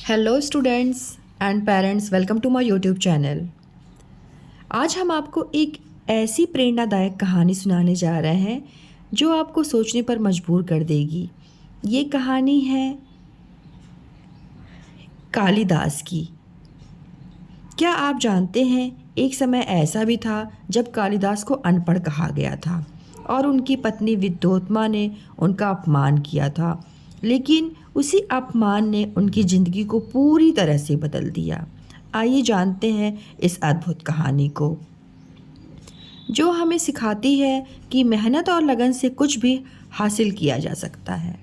Hello students and parents, welcome to my YouTube channel. आज हम आपको एक ऐसी प्रेरणादायक कहानी सुनाने जा रहे हैं जो आपको सोचने पर मजबूर कर देगी। ये कहानी है कालिदास की। क्या आप जानते हैं, एक समय ऐसा भी था जब कालिदास को अनपढ़ कहा गया था और उनकी पत्नी विद्योत्मा ने उनका अपमान किया था। लेकिन उसी अपमान ने उनकी ज़िंदगी को पूरी तरह से बदल दिया। आइए जानते हैं इस अद्भुत कहानी को, जो हमें सिखाती है कि मेहनत और लगन से कुछ भी हासिल किया जा सकता है।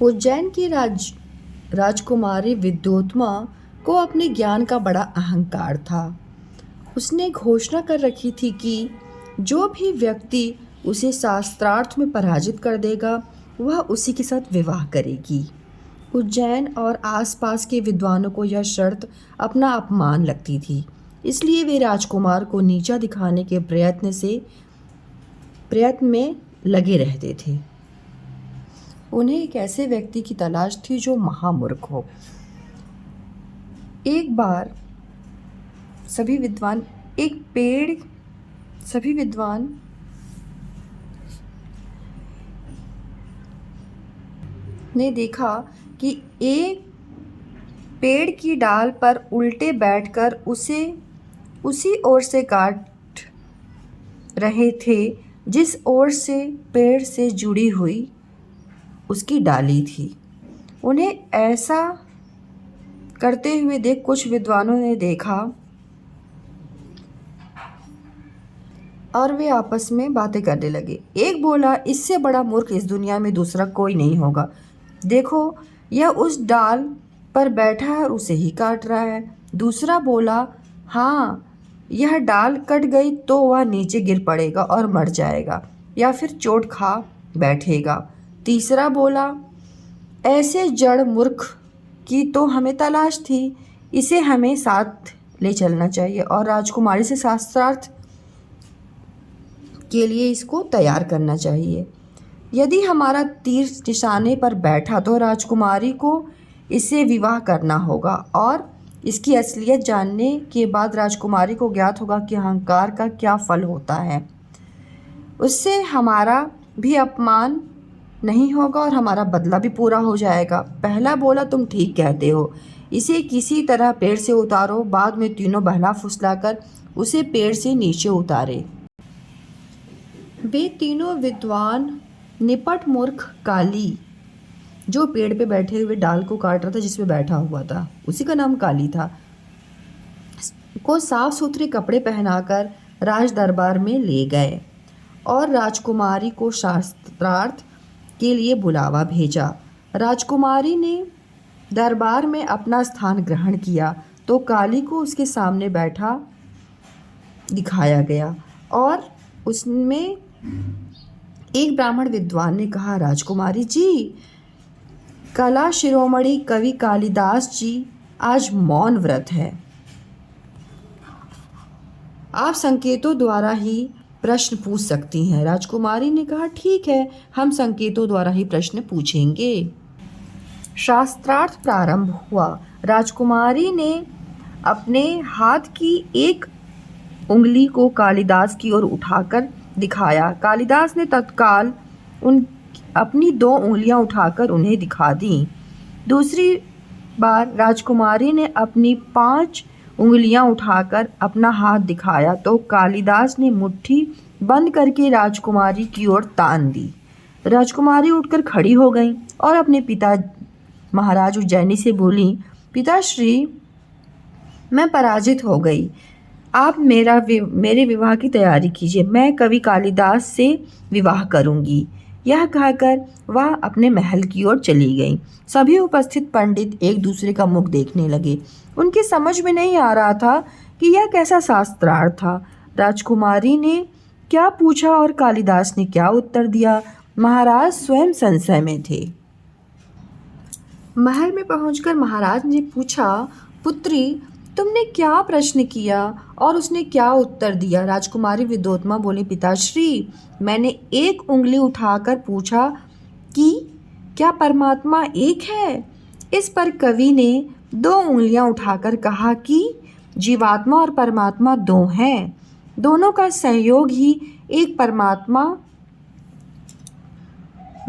उज्जैन की राजकुमारी विद्योत्मा को अपने ज्ञान का बड़ा अहंकार था। उसने घोषणा कर रखी थी कि जो भी व्यक्ति उसे शास्त्रार्थ में पराजित कर देगा वह उसी के साथ विवाह करेगी। उज्जैन और आसपास के विद्वानों को यह शर्त अपना अपमान लगती थी, इसलिए वे राजकुमार को नीचा दिखाने के प्रयत्न में लगे रहते थे। उन्हें एक ऐसे व्यक्ति की तलाश थी जो महामूर्ख हो। एक बार सभी विद्वान ने देखा कि एक पेड़ की डाल पर उल्टे बैठकर उसे उसी ओर से काट रहे थे जिस ओर से पेड़ से जुड़ी हुई उसकी डाली थी। उन्हें ऐसा करते हुए देख कुछ विद्वानों ने देखा और वे आपस में बातें करने लगे। एक बोला, इससे बड़ा मूर्ख इस दुनिया में दूसरा कोई नहीं होगा। देखो, यह उस डाल पर बैठा है और उसे ही काट रहा है। दूसरा बोला, हाँ, यह डाल कट गई तो वह नीचे गिर पड़ेगा और मर जाएगा या फिर चोट खा बैठेगा। तीसरा बोला, ऐसे जड़ मूर्ख की तो हमें तलाश थी, इसे हमें साथ ले चलना चाहिए और राजकुमारी से शास्त्रार्थ के लिए इसको तैयार करना चाहिए। यदि हमारा तीर निशाने पर बैठा तो राजकुमारी को इससे विवाह करना होगा और इसकी असलियत जानने के बाद राजकुमारी को ज्ञात होगा कि अहंकार का क्या फल होता है। उससे हमारा भी अपमान नहीं होगा और हमारा बदला भी पूरा हो जाएगा। पहला बोला, तुम ठीक कहते हो, इसे किसी तरह पेड़ से उतारो। बाद में तीनों बहला फुसलाकर उसे पेड़ से नीचे उतारे। वे तीनों विद्वान निपट मूर्ख काली, जो पेड़ पे बैठे हुए डाल को काट रहा था, जिसमें बैठा हुआ था, उसी का नाम काली था, को साफ सुथरे कपड़े पहनाकर राज दरबार में ले गए और राजकुमारी को शास्त्रार्थ के लिए बुलावा भेजा। राजकुमारी ने दरबार में अपना स्थान ग्रहण किया तो काली को उसके सामने बैठा दिखाया गया और उसमें एक ब्राह्मण विद्वान ने कहा, राजकुमारी जी, कला शिरोमणि कवि कालिदास जी आज मौन व्रत है। आप संकेतों द्वारा ही प्रश्न पूछ सकती हैं। राजकुमारी ने कहा, ठीक है, हम संकेतों द्वारा ही प्रश्न पूछेंगे। शास्त्रार्थ प्रारंभ हुआ। राजकुमारी ने अपने हाथ की एक उंगली को कालिदास की ओर उठाकर दिखाया। कालिदास ने तत्काल अपनी 2 उंगलियां उठाकर उन्हें दिखा दी। दूसरी बार राजकुमारी ने अपनी 5 उंगलियां उठाकर अपना हाथ दिखाया तो कालिदास ने मुट्ठी बंद करके राजकुमारी की ओर तान दी। राजकुमारी उठकर खड़ी हो गई और अपने पिता महाराज उज्जैनी से बोली, पिताश्री, मैं पराजित हो गई। आप मेरे विवाह की तैयारी कीजिए, मैं कवि कालिदास से विवाह करूंगी। यह कहकर वह अपने महल की ओर चली गई। सभी उपस्थित पंडित एक दूसरे का मुख देखने लगे। उनकी समझ में नहीं आ रहा था कि यह कैसा शास्त्रार्थ था। राजकुमारी ने क्या पूछा और कालिदास ने क्या उत्तर दिया, महाराज स्वयं संशय में थे। महल में पहुंचकर महाराज ने पूछा, पुत्री, तुमने क्या प्रश्न किया और उसने क्या उत्तर दिया? राजकुमारी विद्योत्मा बोली, पिताश्री, मैंने एक उंगली उठाकर पूछा कि क्या परमात्मा एक है? इस पर कवि ने 2 उंगलियां उठाकर कहा कि जीवात्मा और परमात्मा दो हैं। दोनों का संयोग ही एक परमात्मा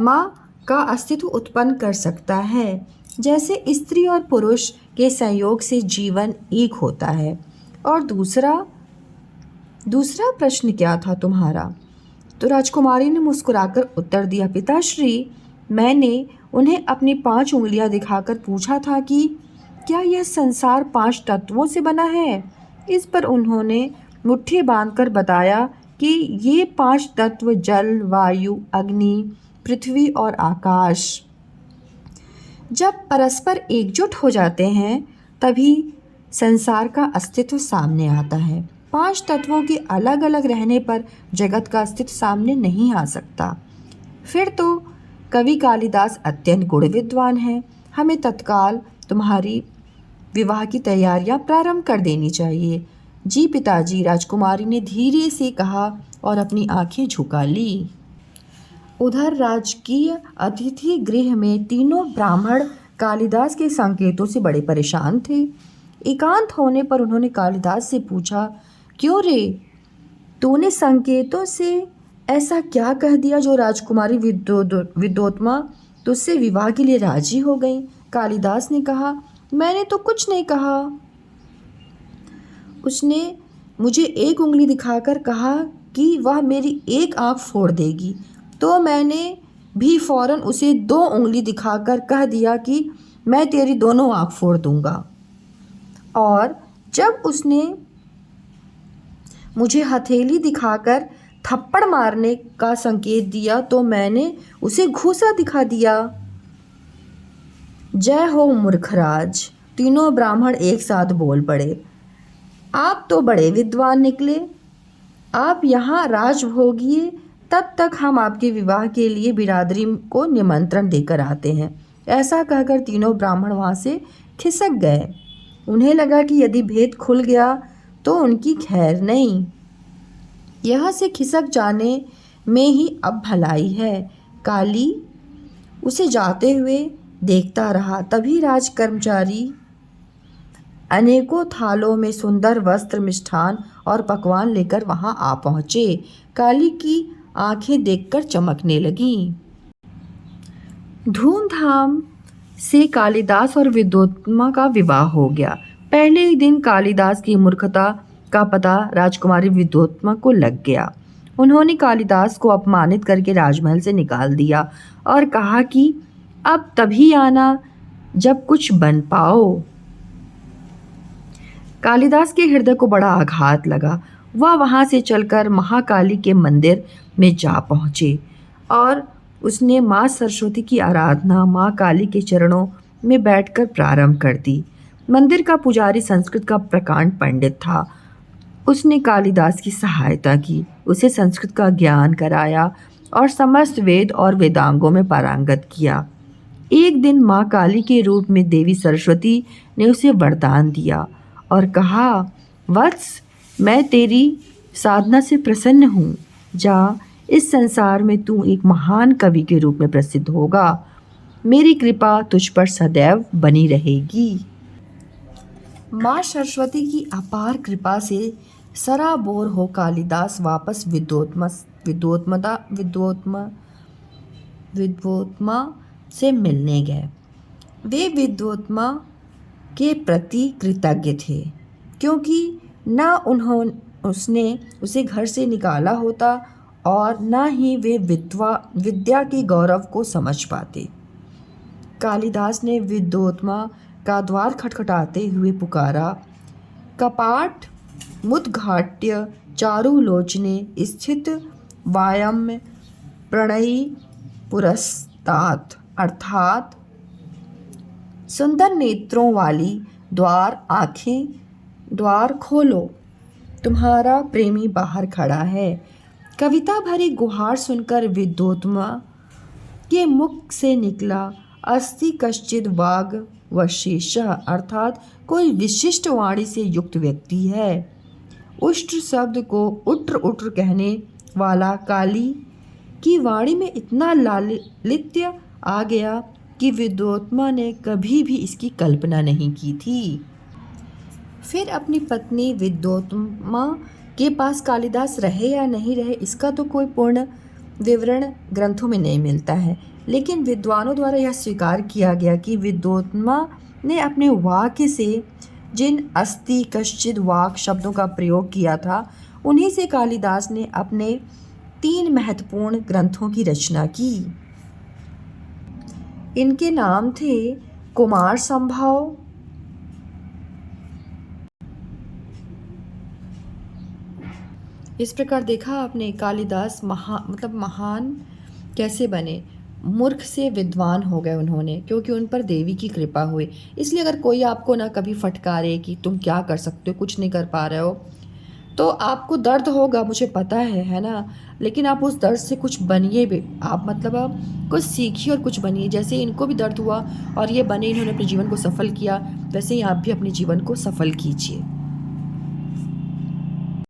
माँ का अस्तित्व उत्पन्न कर सकता है। जैसे स्त्री और पुरुष के संयोग से जीवन एक होता है। और दूसरा प्रश्न क्या था तुम्हारा? तो राजकुमारी ने मुस्कुराकर उत्तर दिया, पिताश्री, मैंने उन्हें अपनी 5 उंगलियां दिखाकर पूछा था कि क्या यह संसार 5 तत्वों से बना है? इस पर उन्होंने मुट्ठी बांधकर बताया कि ये 5 तत्व जल, वायु, अग्नि, पृथ्वी और आकाश जब परस्पर एकजुट हो जाते हैं तभी संसार का अस्तित्व सामने आता है। 5 तत्वों के अलग अलग रहने पर जगत का अस्तित्व सामने नहीं आ सकता। फिर तो कवि कालिदास अत्यंत गुण विद्वान हैं। हमें तत्काल तुम्हारी विवाह की तैयारियां प्रारंभ कर देनी चाहिए। जी पिताजी, राजकुमारी ने धीरे से कहा और अपनी आंखें झुका ली। उधर राजकीय अतिथि गृह में तीनों ब्राह्मण कालिदास के संकेतों से बड़े परेशान थे। एकांत होने पर उन्होंने कालिदास से पूछा, क्यों रे, तूने संकेतों से ऐसा क्या कह दिया जो राजकुमारी विद्योत्मा तुझसे विवाह के लिए राजी हो गई? कालिदास ने कहा, मैंने तो कुछ नहीं कहा। उसने मुझे 1 उंगली दिखाकर कहा कि वह मेरी 1 आँख फोड़ देगी, तो मैंने भी फौरन उसे 2 उंगली दिखाकर कह दिया कि मैं तेरी दोनों आँख फोड़ दूंगा। और जब उसने मुझे हथेली दिखाकर थप्पड़ मारने का संकेत दिया तो मैंने उसे घूंसा दिखा दिया। जय हो मूर्खराज! तीनों ब्राह्मण एक साथ बोल पड़े, आप तो बड़े विद्वान निकले। आप यहाँ राज भोगिए, तब तक हम आपके विवाह के लिए बिरादरी को निमंत्रण देकर आते हैं। ऐसा कहकर तीनों ब्राह्मण वहाँ से खिसक गए। उन्हें लगा कि यदि भेद खुल गया तो उनकी खैर नहीं। यहाँ से खिसक जाने में ही अब भलाई है। काली उसे जाते हुए देखता रहा। तभी राजकर्मचारी अनेकों थालों में सुंदर वस्त्र, मिष्ठान और पकवान लेकर वहां आ पहुंचे। काली की आंखें देखकर चमकने लगीं। धूमधाम से कालिदास और विद्योत्मा का विवाह हो गया। पहले ही दिन कालिदास की मूर्खता का पता राजकुमारी विद्योत्मा को लग गया। उन्होंने कालिदास को अपमानित करके राजमहल से निकाल दिया और कहा कि अब तभी आना जब कुछ बन पाओ। कालिदास के हृदय को बड़ा आघात लगा। वह वहां से चलकर महाकाली के मंदिर में जा पहुंचे और उसने माँ सरस्वती की आराधना माँ काली के चरणों में बैठकर प्रारंभ कर दी। मंदिर का पुजारी संस्कृत का प्रकांड पंडित था। उसने कालिदास की सहायता की, उसे संस्कृत का ज्ञान कराया और समस्त वेद और वेदांगों में पारंगत किया। एक दिन माँ काली के रूप में देवी सरस्वती ने उसे वरदान दिया और कहा, वत्स, मैं तेरी साधना से प्रसन्न हूँ। जा, इस संसार में तू एक महान कवि के रूप में प्रसिद्ध होगा। मेरी कृपा तुझ पर सदैव बनी रहेगी। माँ सरस्वती की अपार कृपा से सराबोर हो कालिदास वापस विद्योत्मा से मिलने गए। वे विद्योत्मा के प्रति कृतज्ञ थे, क्योंकि न उसने उसे घर से निकाला होता और न ही वे विद्या के गौरव को समझ पाते। कालिदास ने विद्योत्मा का द्वार खटखटाते हुए पुकारा, कपाट मुद्घाट्य चारुलोचने स्थित वायम प्रणयी पुरस्तात, अर्थात सुंदर नेत्रों वाली द्वार खोलो, तुम्हारा प्रेमी बाहर खड़ा है। कविता भरी गुहार सुनकर विद्योत्मा के मुख से निकला, अस्ति कश्चिद वाग वशेषः, अर्थात कोई विशिष्ट वाणी से युक्त व्यक्ति है। उष्ट्र शब्द को उट्र उट्र कहने वाला काली की वाणी में इतना लालित्य आ गया कि विद्वोत्मा ने कभी भी इसकी कल्पना नहीं की थी। फिर अपनी पत्नी विद्वोत्मा के पास कालिदास रहे या नहीं रहे, इसका तो कोई पूर्ण विवरण ग्रंथों में नहीं मिलता है, लेकिन विद्वानों द्वारा यह स्वीकार किया गया कि विद्वोत्मा ने अपने वाक्य से जिन अस्ति कश्चिद वाक शब्दों का प्रयोग किया था, उन्हीं से कालिदास ने अपने 3 महत्वपूर्ण ग्रंथों की रचना की। इनके नाम थे कुमार संभव, इस प्रकार देखा आपने कालिदास महान कैसे बने। मूर्ख से विद्वान हो गए उन्होंने, क्योंकि उन पर देवी की कृपा हुई। इसलिए अगर कोई आपको ना कभी फटकारे कि तुम क्या कर सकते हो, कुछ नहीं कर पा रहे हो, तो आपको दर्द होगा, मुझे पता है ना, लेकिन आप उस दर्द से कुछ बनिए भी। आप आप कुछ सीखिए और कुछ बनिए। जैसे इनको भी दर्द हुआ और ये बने, इन्होंने अपने जीवन को सफल किया, वैसे ही आप भी अपने जीवन को सफल कीजिए।